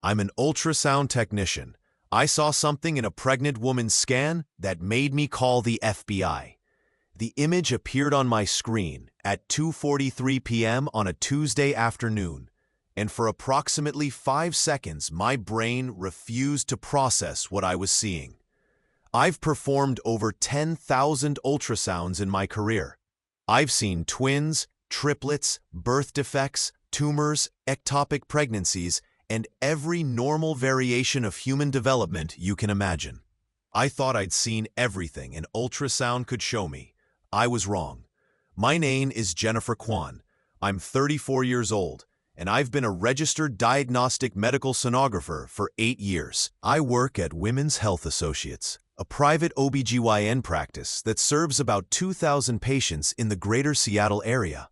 I'm an ultrasound technician. I saw something in a pregnant woman's scan that made me call the FBI. The image appeared on my screen at 2:43 p.m. on a Tuesday afternoon, and for approximately 5 seconds, my brain refused to process what I was seeing. I've performed over 10,000 ultrasounds in my career. I've seen twins, triplets, birth defects, tumors, ectopic pregnancies, and every normal variation of human development you can imagine. I thought I'd seen everything an ultrasound could show me. I was wrong. My name is Jennifer Kwan. I'm 34 years old, and I've been a registered diagnostic medical sonographer for 8 years. I work at Women's Health Associates, a private OBGYN practice that serves about 2,000 patients in the greater Seattle area.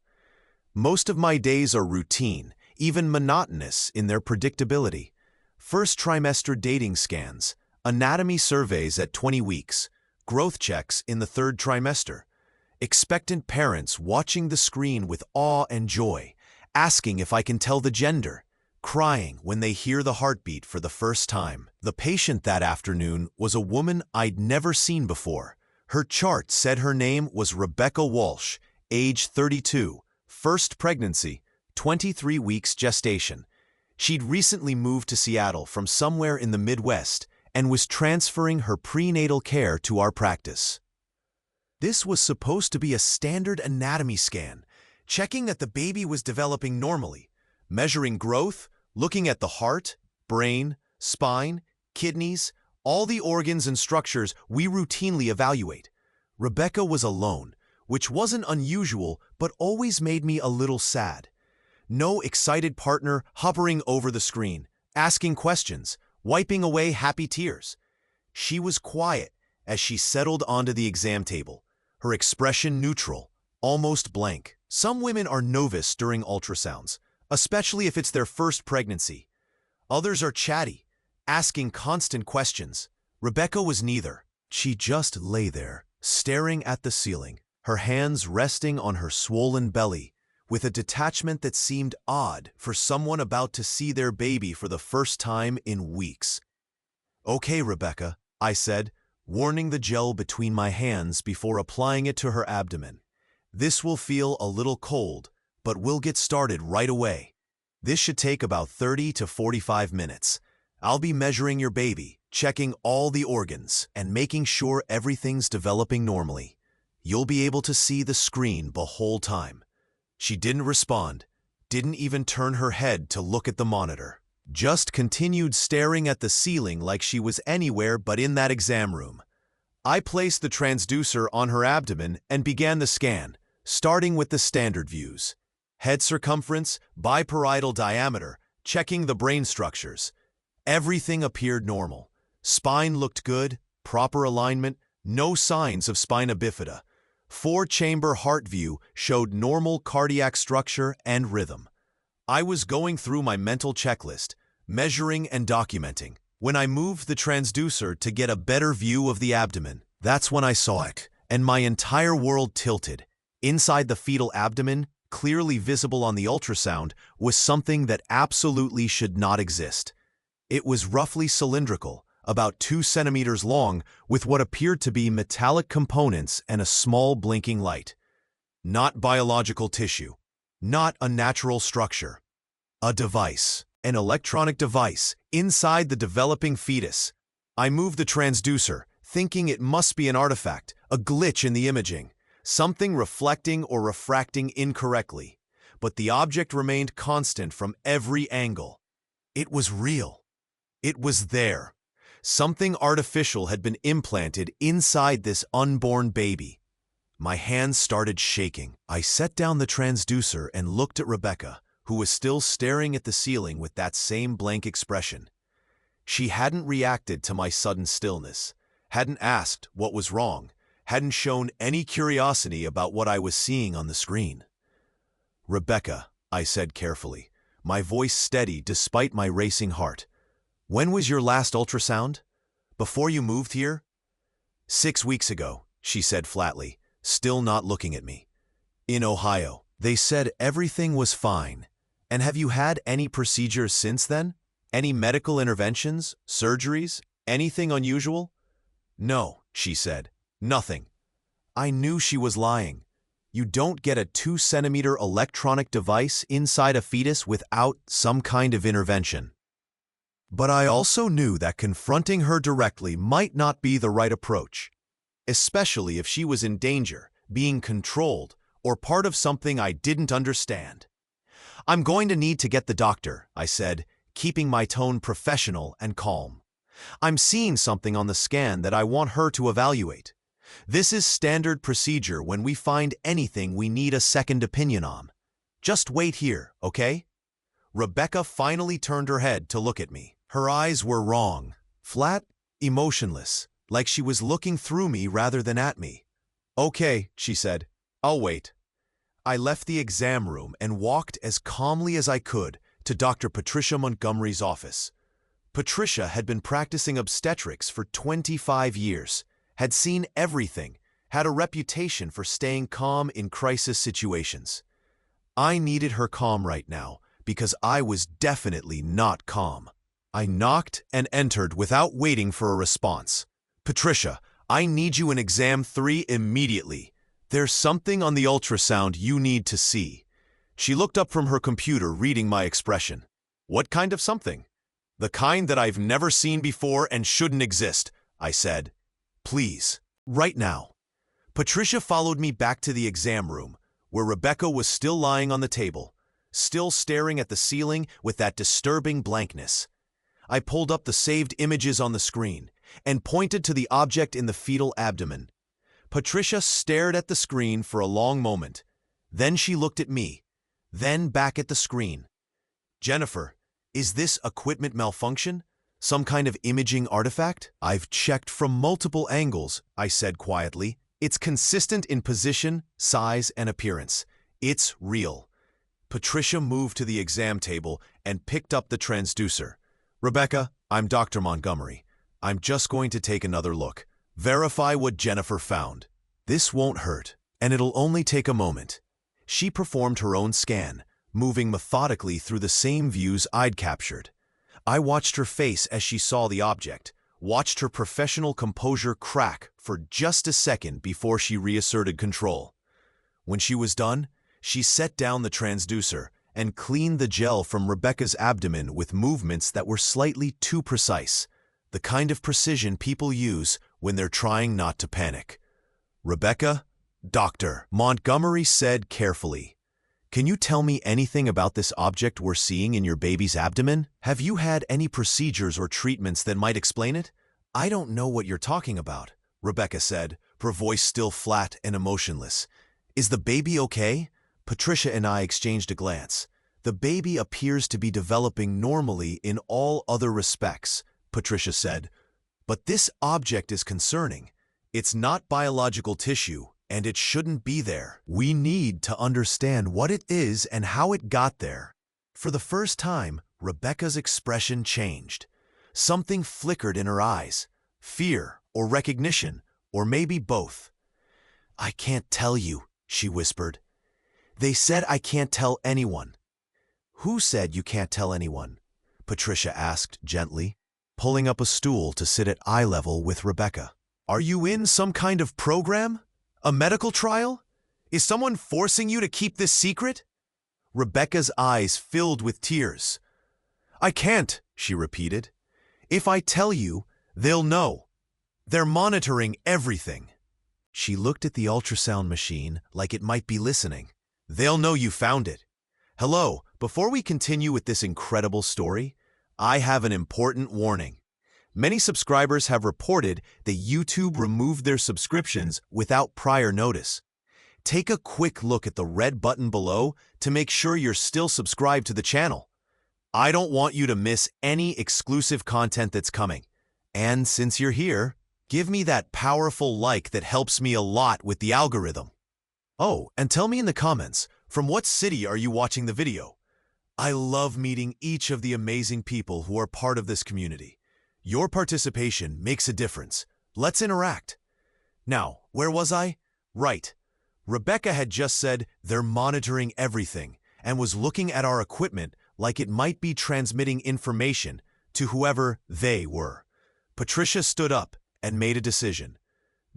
Most of my days are routine, even monotonous in their predictability. First trimester dating scans, anatomy surveys at 20 weeks, growth checks in the third trimester, expectant parents watching the screen with awe and joy, asking if I can tell the gender, crying when they hear the heartbeat for the first time. The patient that afternoon was a woman I'd never seen before. Her chart said her name was Rebecca Walsh, age 32, first pregnancy, 23 weeks gestation. She'd recently moved to Seattle from somewhere in the Midwest and was transferring her prenatal care to our practice. This was supposed to be a standard anatomy scan, checking that the baby was developing normally, measuring growth, looking at the heart, brain, spine, kidneys, all the organs and structures we routinely evaluate. Rebecca was alone, which wasn't unusual but always made me a little sad. No excited partner hovering over the screen, asking questions, wiping away happy tears. She was quiet as she settled onto the exam table, her expression neutral, almost blank. Some women are nervous during ultrasounds, especially if it's their first pregnancy. Others are chatty, asking constant questions. Rebecca was neither. She just lay there, staring at the ceiling, her hands resting on her swollen belly, with a detachment that seemed odd for someone about to see their baby for the first time in weeks. "Okay, Rebecca," I said, warming the gel between my hands before applying it to her abdomen. "This will feel a little cold, but we'll get started right away. This should take about 30 to 45 minutes. I'll be measuring your baby, checking all the organs, and making sure everything's developing normally. You'll be able to see the screen the whole time." She didn't respond, didn't even turn her head to look at the monitor. Just continued staring at the ceiling like she was anywhere but in that exam room. I placed the transducer on her abdomen and began the scan, starting with the standard views. Head circumference, biparietal diameter, checking the brain structures. Everything appeared normal. Spine looked good, proper alignment, no signs of spina bifida. 4-chamber heart view showed normal cardiac structure and rhythm. I was going through my mental checklist, measuring and documenting. When I moved the transducer to get a better view of the abdomen, that's when I saw it, and my entire world tilted. Inside the fetal abdomen, clearly visible on the ultrasound, was something that absolutely should not exist. It was roughly cylindrical, about 2 centimeters long, with what appeared to be metallic components and a small blinking light. Not biological tissue. Not a natural structure. A device. An electronic device inside the developing fetus. I moved the transducer, thinking it must be an artifact, a glitch in the imaging, something reflecting or refracting incorrectly. But the object remained constant from every angle. It was real. It was there. Something artificial had been implanted inside this unborn baby. My hands started shaking. I set down the transducer and looked at Rebecca, who was still staring at the ceiling with that same blank expression. She hadn't reacted to my sudden stillness, hadn't asked what was wrong, hadn't shown any curiosity about what I was seeing on the screen. "Rebecca," I said carefully, my voice steady despite my racing heart. "When was your last ultrasound? Before you moved here?" "6 weeks ago," she said flatly, still not looking at me. "In Ohio. They said everything was fine. And have you had any procedures since then?" Any medical interventions, surgeries, anything unusual? No, she said. Nothing. I knew she was lying. You don't get a 2-centimeter electronic device inside a fetus without some kind of intervention. But I also knew that confronting her directly might not be the right approach, especially if she was in danger, being controlled, or part of something I didn't understand. I'm going to need to get the doctor, I said, keeping my tone professional and calm. I'm seeing something on the scan that I want her to evaluate. This is standard procedure when we find anything we need a second opinion on. Just wait here, okay? Rebecca finally turned her head to look at me. Her eyes were wrong, flat, emotionless, like she was looking through me rather than at me. Okay, she said. I'll wait. I left the exam room and walked as calmly as I could to Dr. Patricia Montgomery's office. Patricia had been practicing obstetrics for 25 years, had seen everything, had a reputation for staying calm in crisis situations. I needed her calm right now because I was definitely not calm. I knocked and entered without waiting for a response. Patricia, I need you in exam 3 immediately. There's something on the ultrasound you need to see. She looked up from her computer, reading my expression. What kind of something? The kind that I've never seen before and shouldn't exist, I said. Please, right now. Patricia followed me back to the exam room, where Rebecca was still lying on the table, still staring at the ceiling with that disturbing blankness. I pulled up the saved images on the screen and pointed to the object in the fetal abdomen. Patricia stared at the screen for a long moment. Then she looked at me, then back at the screen. Jennifer, is this equipment malfunction? Some kind of imaging artifact? I've checked from multiple angles, I said quietly. It's consistent in position, size, and appearance. It's real. Patricia moved to the exam table and picked up the transducer. Rebecca, I'm Dr. Montgomery. I'm just going to take another look. Verify what Jennifer found. This won't hurt, and it'll only take a moment. She performed her own scan, moving methodically through the same views I'd captured. I watched her face as she saw the object, watched her professional composure crack for just a second before she reasserted control. When she was done, she set down the transducer and cleaned the gel from Rebecca's abdomen with movements that were slightly too precise, the kind of precision people use when they're trying not to panic. Rebecca, Dr. Montgomery said carefully, can you tell me anything about this object we're seeing in your baby's abdomen? Have you had any procedures or treatments that might explain it? I don't know what you're talking about, Rebecca said, her voice still flat and emotionless. Is the baby okay? Patricia and I exchanged a glance. The baby appears to be developing normally in all other respects, Patricia said. But this object is concerning. It's not biological tissue, and it shouldn't be there. We need to understand what it is and how it got there. For the first time, Rebecca's expression changed. Something flickered in her eyes. Fear or recognition, or maybe both. I can't tell you, she whispered. They said I can't tell anyone. Who said you can't tell anyone? Patricia asked gently, pulling up a stool to sit at eye level with Rebecca. Are you in some kind of program? A medical trial? Is someone forcing you to keep this secret? Rebecca's eyes filled with tears. I can't, she repeated. If I tell you, they'll know. They're monitoring everything. She looked at the ultrasound machine like it might be listening. They'll know you found it. Hello, before we continue with this incredible story, I have an important warning. Many subscribers have reported that YouTube removed their subscriptions without prior notice. Take a quick look at the red button below to make sure you're still subscribed to the channel. I don't want you to miss any exclusive content that's coming. And since you're here, give me that powerful like that helps me a lot with the algorithm. Oh, and tell me in the comments, from what city are you watching the video? I love meeting each of the amazing people who are part of this community. Your participation makes a difference. Let's interact. Now, where was I? Right. Rebecca had just said they're monitoring everything and was looking at our equipment like it might be transmitting information to whoever they were. Patricia stood up and made a decision.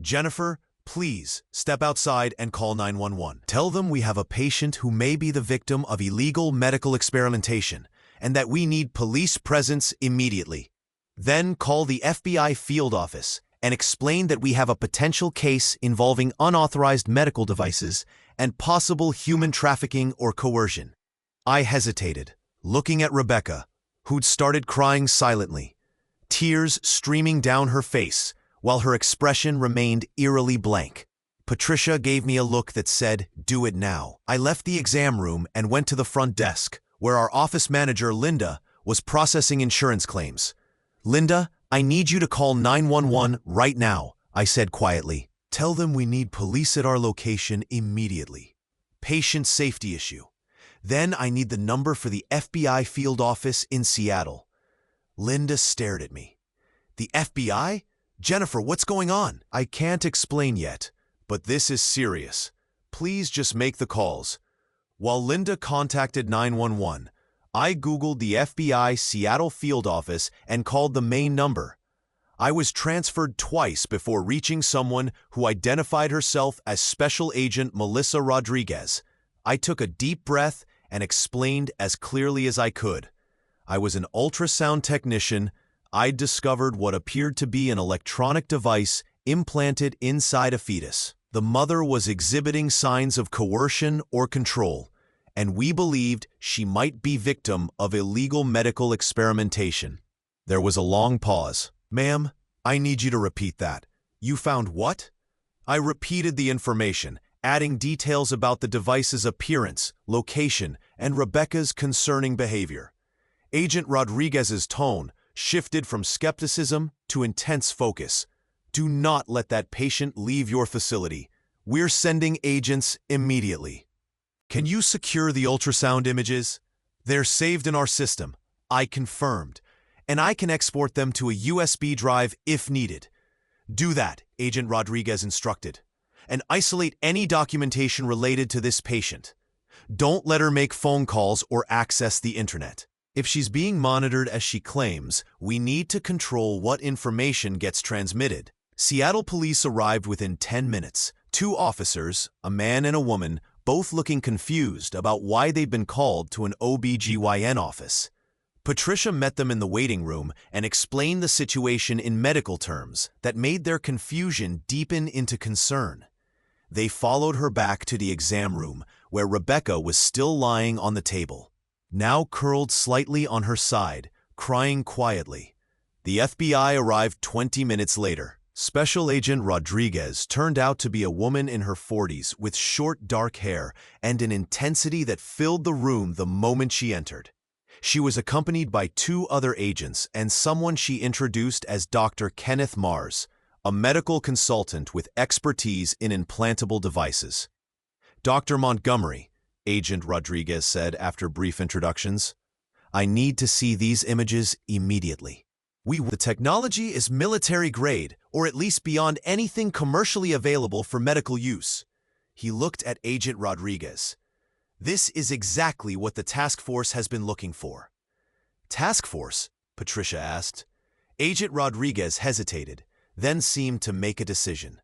Jennifer, please step outside and call 911. Tell them we have a patient who may be the victim of illegal medical experimentation and that we need police presence immediately. Then call the FBI field office and explain that we have a potential case involving unauthorized medical devices and possible human trafficking or coercion. I hesitated, looking at Rebecca, who'd started crying silently, tears streaming down her face, while her expression remained eerily blank. Patricia gave me a look that said, "Do it now." I left the exam room and went to the front desk, where our office manager, Linda, was processing insurance claims. "Linda, I need you to call 911 right now," I said quietly. "Tell them we need police at our location immediately. Patient safety issue. Then I need the number for the FBI field office in Seattle." Linda stared at me. "The FBI? Jennifer, what's going on?" "I can't explain yet, but this is serious. Please just make the calls." While Linda contacted 911, I Googled the FBI Seattle field office and called the main number. I was transferred twice before reaching someone who identified herself as Special Agent Melissa Rodriguez. I took a deep breath and explained as clearly as I could. I was an ultrasound technician. I'd discovered what appeared to be an electronic device implanted inside a fetus. The mother was exhibiting signs of coercion or control, and we believed she might be victim of illegal medical experimentation. There was a long pause. "Ma'am, I need you to repeat that. You found what?" I repeated the information, adding details about the device's appearance, location, and Rebecca's concerning behavior. Agent Rodriguez's tone shifted from skepticism to intense focus. "Do not let that patient leave your facility. We're sending agents immediately. Can you secure the ultrasound images? They're saved in our system. I confirmed. And I can export them to a USB drive if needed." "Do that," Agent Rodriguez instructed. "And isolate any documentation related to this patient. Don't let her make phone calls or access the internet. If she's being monitored as she claims, we need to control what information gets transmitted." Seattle police arrived within 10 minutes. 2 officers, a man and a woman, both looking confused about why they'd been called to an OB/GYN office. Patricia met them in the waiting room and explained the situation in medical terms that made their confusion deepen into concern. They followed her back to the exam room, where Rebecca was still lying on the table, now curled slightly on her side, crying quietly. The FBI arrived 20 minutes later. Special Agent Rodriguez turned out to be a woman in her 40s with short, dark hair and an intensity that filled the room the moment she entered. She was accompanied by 2 other agents and someone she introduced as Dr. Kenneth Mars, a medical consultant with expertise in implantable devices. "Dr. Montgomery," Agent Rodriguez said after brief introductions, "I need to see these images immediately. The technology is military grade, or at least beyond anything commercially available for medical use." He looked at Agent Rodriguez. "This is exactly what the task force has been looking for." "Task force?" Patricia asked. Agent Rodriguez hesitated, then seemed to make a decision.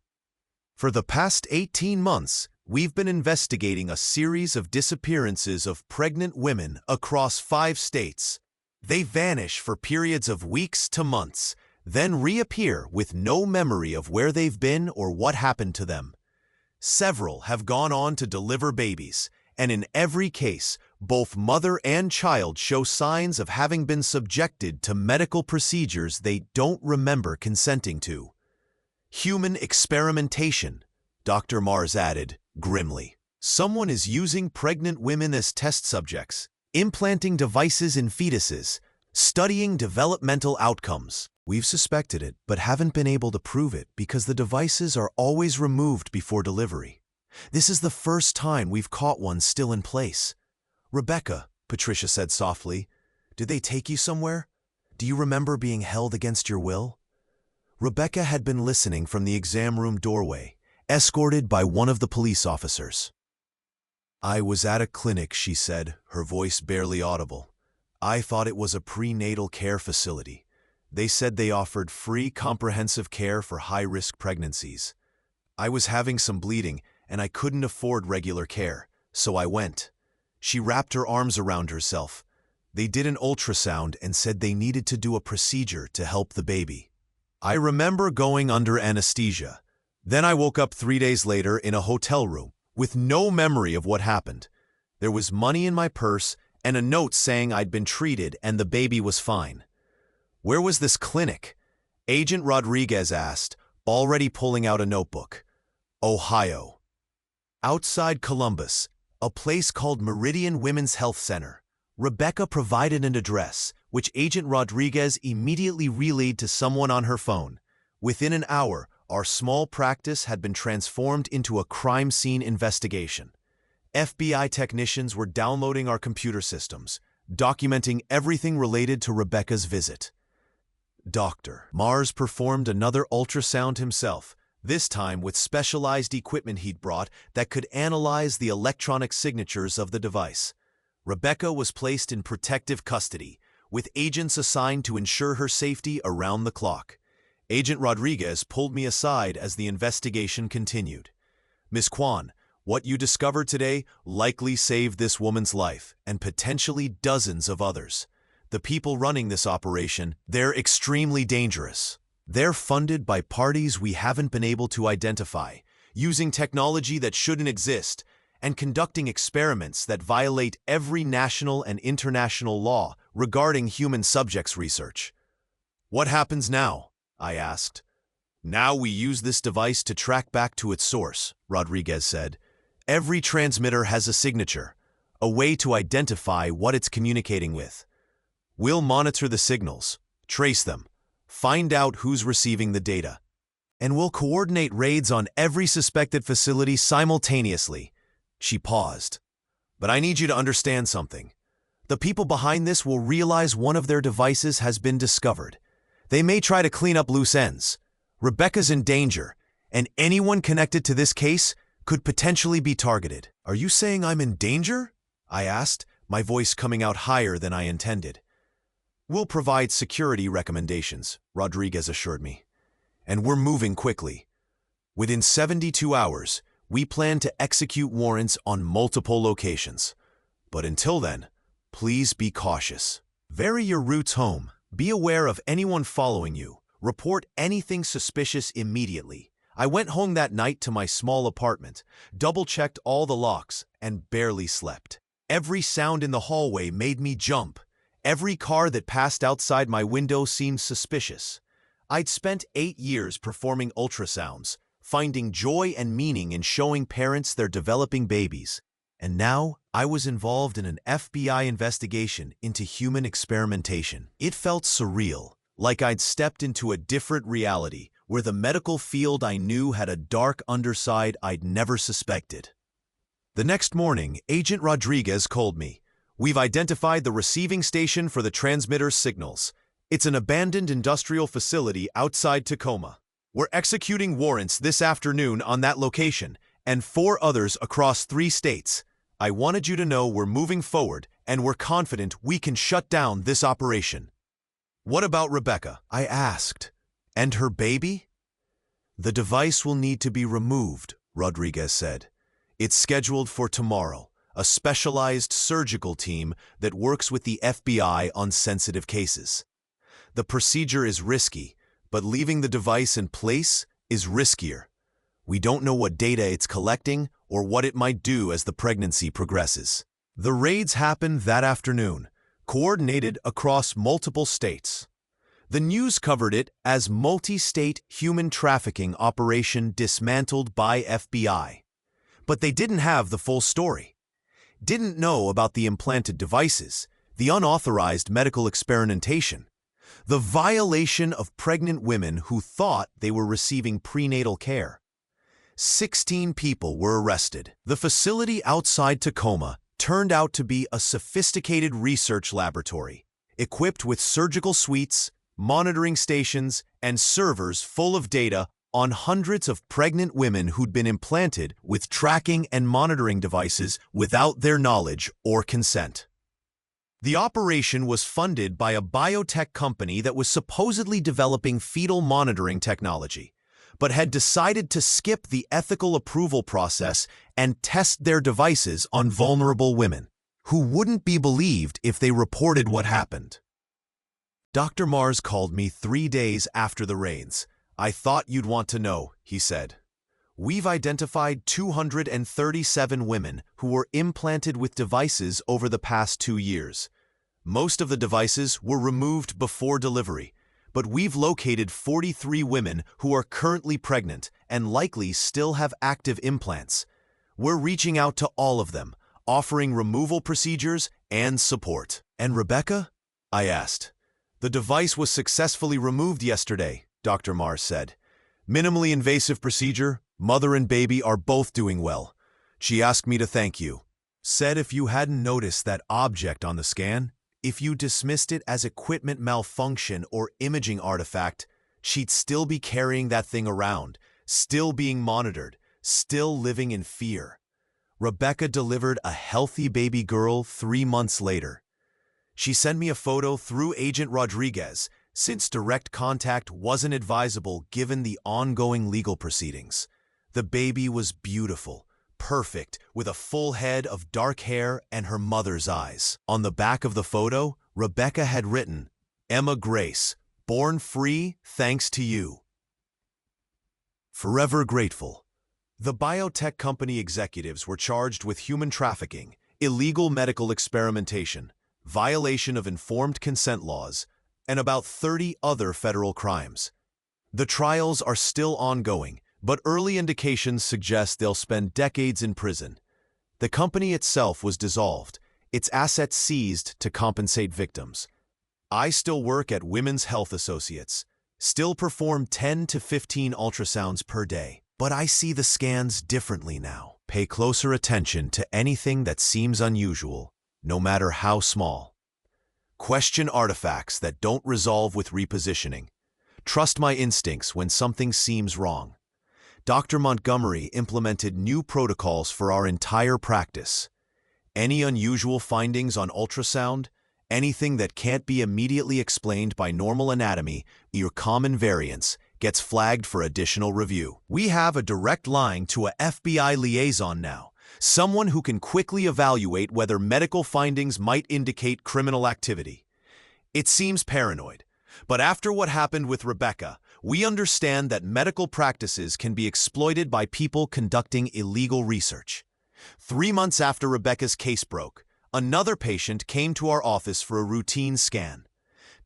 "For the past 18 months, we've been investigating a series of disappearances of pregnant women across 5 states. They vanish for periods of weeks to months, then reappear with no memory of where they've been or what happened to them. Several have gone on to deliver babies, and in every case, both mother and child show signs of having been subjected to medical procedures they don't remember consenting to. Human experimentation," Dr. Mars added grimly. "Someone is using pregnant women as test subjects, implanting devices in fetuses, studying developmental outcomes. We've suspected it, but haven't been able to prove it because the devices are always removed before delivery. This is the first time we've caught one still in place." "Rebecca," Patricia said softly, "did they take you somewhere? Do you remember being held against your will?" Rebecca had been listening from the exam room doorway, escorted by one of the police officers. "I was at a clinic," she said, her voice barely audible. I thought it was a prenatal care facility. They said they offered free comprehensive care for high-risk pregnancies. I was having some bleeding, and I couldn't afford regular care, so I went. She wrapped her arms around herself. They did an ultrasound and said they needed to do a procedure to help the baby. I remember going under anesthesia. Then I woke up 3 days later in a hotel room, with no memory of what happened. There was money in my purse and a note saying I'd been treated and the baby was fine. Where was this clinic? Agent Rodriguez asked, already pulling out a notebook. Ohio. Outside Columbus, a place called Meridian Women's Health Center. Rebecca provided an address, which Agent Rodriguez immediately relayed to someone on her phone. Within an hour, our small practice had been transformed into a crime scene investigation. FBI technicians were downloading our computer systems, documenting everything related to Rebecca's visit. Dr. Mars performed another ultrasound himself, this time with specialized equipment he'd brought that could analyze the electronic signatures of the device. Rebecca was placed in protective custody, with agents assigned to ensure her safety around the clock. Agent Rodriguez pulled me aside as the investigation continued. Ms. Kwan, what you discovered today likely saved this woman's life and potentially dozens of others. The people running this operation, they're extremely dangerous. They're funded by parties we haven't been able to identify, using technology that shouldn't exist, and conducting experiments that violate every national and international law regarding human subjects research. What happens now? I asked. Now we use this device to track back to its source, Rodriguez said. Every transmitter has a signature, a way to identify what it's communicating with. We'll monitor the signals, trace them, find out who's receiving the data, and we'll coordinate raids on every suspected facility simultaneously. She paused. But I need you to understand something. The people behind this will realize one of their devices has been discovered. They may try to clean up loose ends. Rebecca's in danger, and anyone connected to this case could potentially be targeted. Are you saying I'm in danger? I asked, my voice coming out higher than I intended. We'll provide security recommendations, Rodriguez assured me. And we're moving quickly. Within 72 hours, we plan to execute warrants on multiple locations. But until then, please be cautious. Vary your routes home. Be aware of anyone following you. Report anything suspicious immediately. I went home that night to my small apartment, double-checked all the locks, and barely slept. Every sound in the hallway made me jump. Every car that passed outside my window seemed suspicious. I'd spent 8 years performing ultrasounds, finding joy and meaning in showing parents their developing babies. And now, I was involved in an FBI investigation into human experimentation. It felt surreal, like I'd stepped into a different reality where the medical field I knew had a dark underside I'd never suspected. The next morning, Agent Rodriguez called me. We've identified the receiving station for the transmitter's signals. It's an abandoned industrial facility outside Tacoma. We're executing warrants this afternoon on that location, and 4 others across 3 states. I wanted you to know we're moving forward, and we're confident we can shut down this operation. What about Rebecca? I asked. And her baby? The device will need to be removed, Rodriguez said. It's scheduled for tomorrow, a specialized surgical team that works with the FBI on sensitive cases. The procedure is risky, but leaving the device in place is riskier. We don't know what data it's collecting or what it might do as the pregnancy progresses. The raids happened that afternoon, coordinated across multiple states. The news covered it as multi-state human trafficking operation dismantled by FBI. But they didn't have the full story. Didn't know about the implanted devices, the unauthorized medical experimentation, the violation of pregnant women who thought they were receiving prenatal care. 16 people were arrested. The facility outside Tacoma turned out to be a sophisticated research laboratory, equipped with surgical suites, monitoring stations, and servers full of data on hundreds of pregnant women who'd been implanted with tracking and monitoring devices without their knowledge or consent. The operation was funded by a biotech company that was supposedly developing fetal monitoring technology, but had decided to skip the ethical approval process and test their devices on vulnerable women, who wouldn't be believed if they reported what happened. Dr. Mars called me 3 days after the raids. "I thought you'd want to know," he said. "We've identified 237 women who were implanted with devices over the past 2 years. Most of the devices were removed before delivery, but we've located 43 women who are currently pregnant and likely still have active implants. We're reaching out to all of them, offering removal procedures and support." "And Rebecca?" I asked. "The device was successfully removed yesterday," Dr. Mars said. "Minimally invasive procedure. Mother and baby are both doing well. She asked me to thank you. Said if you hadn't noticed that object on the scan, if you dismissed it as equipment malfunction or imaging artifact, she'd still be carrying that thing around, still being monitored, still living in fear." Rebecca delivered a healthy baby girl 3 months later. She sent me a photo through Agent Rodriguez, since direct contact wasn't advisable given the ongoing legal proceedings. The baby was beautiful, perfect, with a full head of dark hair and her mother's eyes. On the back of the photo, Rebecca had written, "Emma Grace, born free thanks to you. Forever grateful." The biotech company executives were charged with human trafficking, illegal medical experimentation, violation of informed consent laws, and about 30 other federal crimes. The trials are still ongoing, but early indications suggest they'll spend decades in prison. The company itself was dissolved, its assets seized to compensate victims. I still work at Women's Health Associates, still perform 10 to 15 ultrasounds per day. But I see the scans differently now. Pay closer attention to anything that seems unusual, no matter how small. Question artifacts that don't resolve with repositioning. Trust my instincts when something seems wrong. Dr. Montgomery implemented new protocols for our entire practice. Any unusual findings on ultrasound, anything that can't be immediately explained by normal anatomy or common variants, gets flagged for additional review. We have a direct line to a FBI liaison now, someone who can quickly evaluate whether medical findings might indicate criminal activity. It seems paranoid, but after what happened with Rebecca, we understand that medical practices can be exploited by people conducting illegal research. 3 months after Rebecca's case broke, another patient came to our office for a routine scan.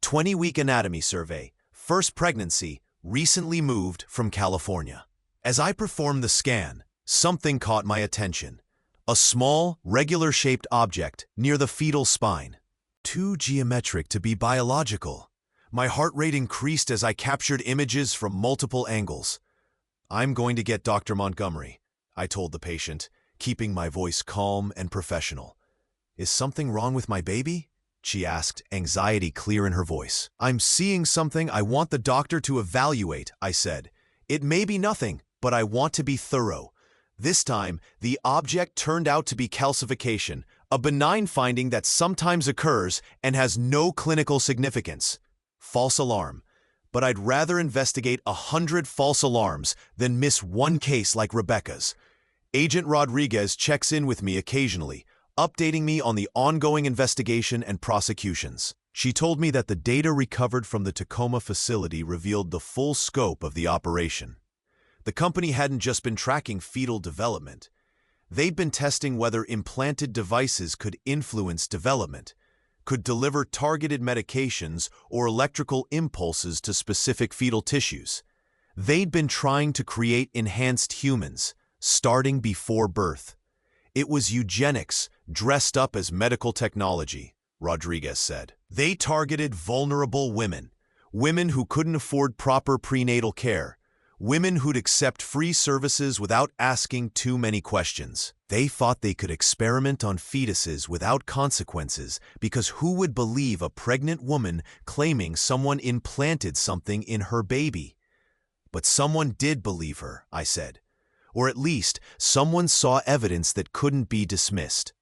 20-week anatomy survey, first pregnancy, recently moved from California. As I performed the scan, something caught my attention. A small, regular-shaped object near the fetal spine. Too geometric to be biological. My heart rate increased as I captured images from multiple angles. "I'm going to get Dr. Montgomery," I told the patient, keeping my voice calm and professional. "Is something wrong with my baby?" she asked, anxiety clear in her voice. "I'm seeing something I want the doctor to evaluate," I said. "It may be nothing, but I want to be thorough." This time, the object turned out to be calcification, a benign finding that sometimes occurs and has no clinical significance. False alarm. But I'd rather investigate 100 false alarms than miss one case like Rebecca's. Agent Rodriguez checks in with me occasionally, updating me on the ongoing investigation and prosecutions. She told me that the data recovered from the Tacoma facility revealed the full scope of the operation. The company hadn't just been tracking fetal development. They'd been testing whether implanted devices could influence development, could deliver targeted medications or electrical impulses to specific fetal tissues. They'd been trying to create enhanced humans, starting before birth. It was eugenics dressed up as medical technology, Rodriguez said. They targeted vulnerable women, women who couldn't afford proper prenatal care, women who'd accept free services without asking too many questions. They thought they could experiment on fetuses without consequences because who would believe a pregnant woman claiming someone implanted something in her baby? But someone did believe her, I said. Or at least, someone saw evidence that couldn't be dismissed.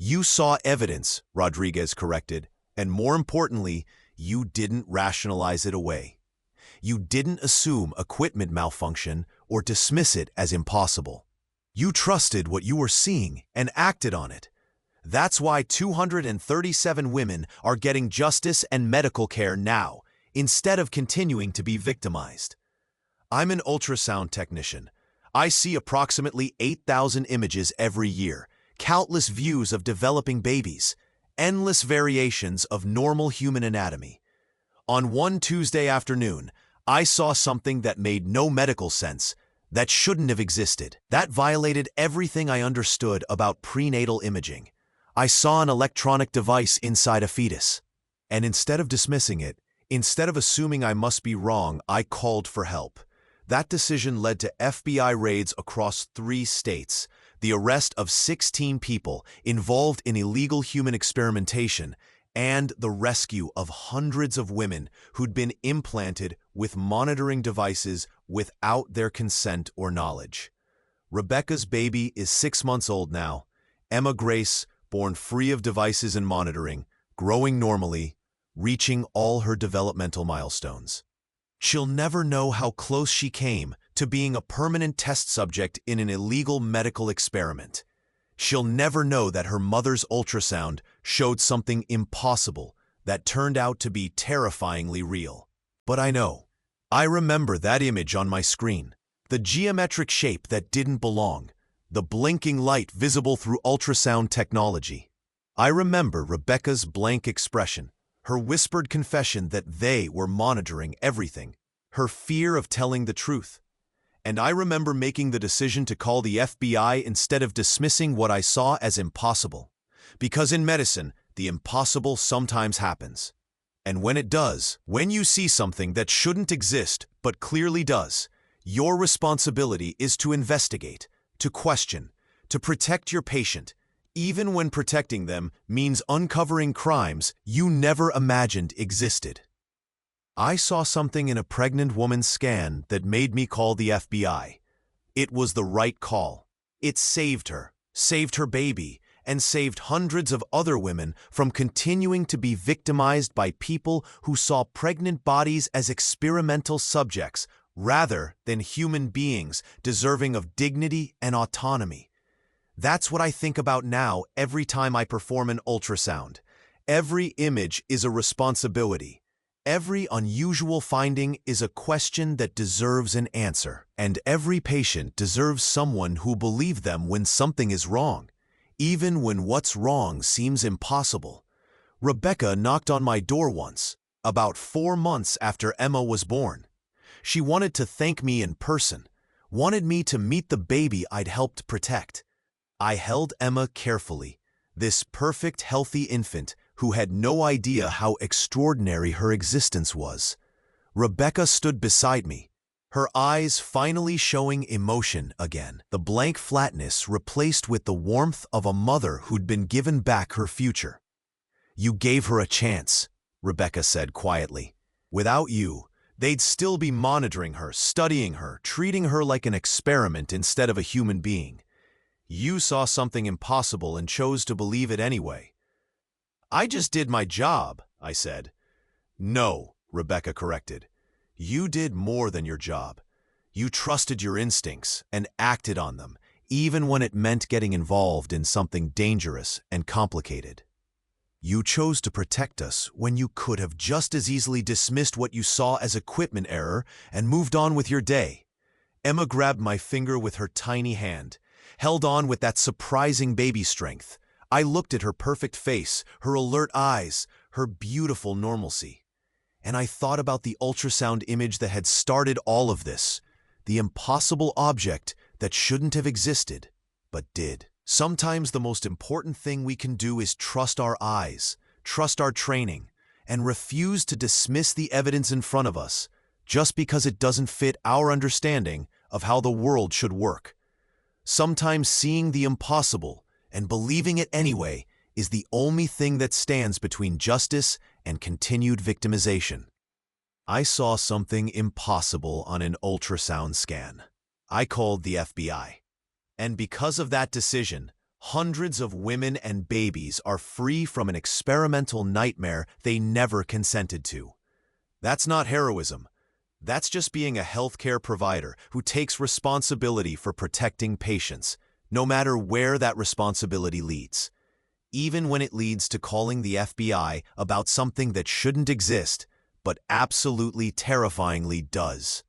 You saw evidence, Rodriguez corrected, and more importantly, you didn't rationalize it away. You didn't assume equipment malfunction or dismiss it as impossible. You trusted what you were seeing and acted on it. That's why 237 women are getting justice and medical care now, instead of continuing to be victimized. I'm an ultrasound technician. I see approximately 8,000 images every year, countless views of developing babies, endless variations of normal human anatomy. On one Tuesday afternoon, I saw something that made no medical sense, that shouldn't have existed. That violated everything I understood about prenatal imaging. I saw an electronic device inside a fetus. And instead of dismissing it, instead of assuming I must be wrong, I called for help. That decision led to FBI raids across 3 states, the arrest of 16 people involved in illegal human experimentation, and the rescue of hundreds of women who'd been implanted with monitoring devices without their consent or knowledge. Rebecca's baby is 6 months old now. Emma Grace, born free of devices and monitoring, growing normally, reaching all her developmental milestones. She'll never know how close she came to being a permanent test subject in an illegal medical experiment. She'll never know that her mother's ultrasound showed something impossible that turned out to be terrifyingly real. But I know. I remember that image on my screen. The geometric shape that didn't belong. The blinking light visible through ultrasound technology. I remember Rebecca's blank expression, her whispered confession that they were monitoring everything, her fear of telling the truth. And I remember making the decision to call the FBI instead of dismissing what I saw as impossible. Because in medicine, the impossible sometimes happens. And when it does, when you see something that shouldn't exist but clearly does, your responsibility is to investigate, to question, to protect your patient, even when protecting them means uncovering crimes you never imagined existed. I saw something in a pregnant woman's scan that made me call the FBI. It was the right call. It saved her baby, and saved hundreds of other women from continuing to be victimized by people who saw pregnant bodies as experimental subjects rather than human beings deserving of dignity and autonomy. That's what I think about now every time I perform an ultrasound. Every image is a responsibility. Every unusual finding is a question that deserves an answer, and every patient deserves someone who believes them when something is wrong, even when what's wrong seems impossible. Rebecca knocked on my door once, about 4 months after Emma was born. She wanted to thank me in person, wanted me to meet the baby I'd helped protect. I held Emma carefully, this perfect, healthy infant who had no idea how extraordinary her existence was. Rebecca stood beside me, her eyes finally showing emotion again, the blank flatness replaced with the warmth of a mother who'd been given back her future. "You gave her a chance," Rebecca said quietly. "Without you, they'd still be monitoring her, studying her, treating her like an experiment instead of a human being. You saw something impossible and chose to believe it anyway." "I just did my job," I said. "No," Rebecca corrected. "You did more than your job. You trusted your instincts and acted on them, even when it meant getting involved in something dangerous and complicated. You chose to protect us when you could have just as easily dismissed what you saw as equipment error and moved on with your day." Emma grabbed my finger with her tiny hand, held on with that surprising baby strength. I looked at her perfect face, her alert eyes, her beautiful normalcy. And I thought about the ultrasound image that had started all of this, the impossible object that shouldn't have existed, but did. Sometimes the most important thing we can do is trust our eyes, trust our training, and refuse to dismiss the evidence in front of us just because it doesn't fit our understanding of how the world should work. Sometimes seeing the impossible and believing it anyway is the only thing that stands between justice and continued victimization. I saw something impossible on an ultrasound scan. I called the FBI. And because of that decision, Hundreds of women and babies are free from an experimental nightmare they never consented to. That's not heroism. That's just being a healthcare provider who takes responsibility for protecting patients, no matter where that responsibility leads. Even when it leads to calling the FBI about something that shouldn't exist, but absolutely terrifyingly does.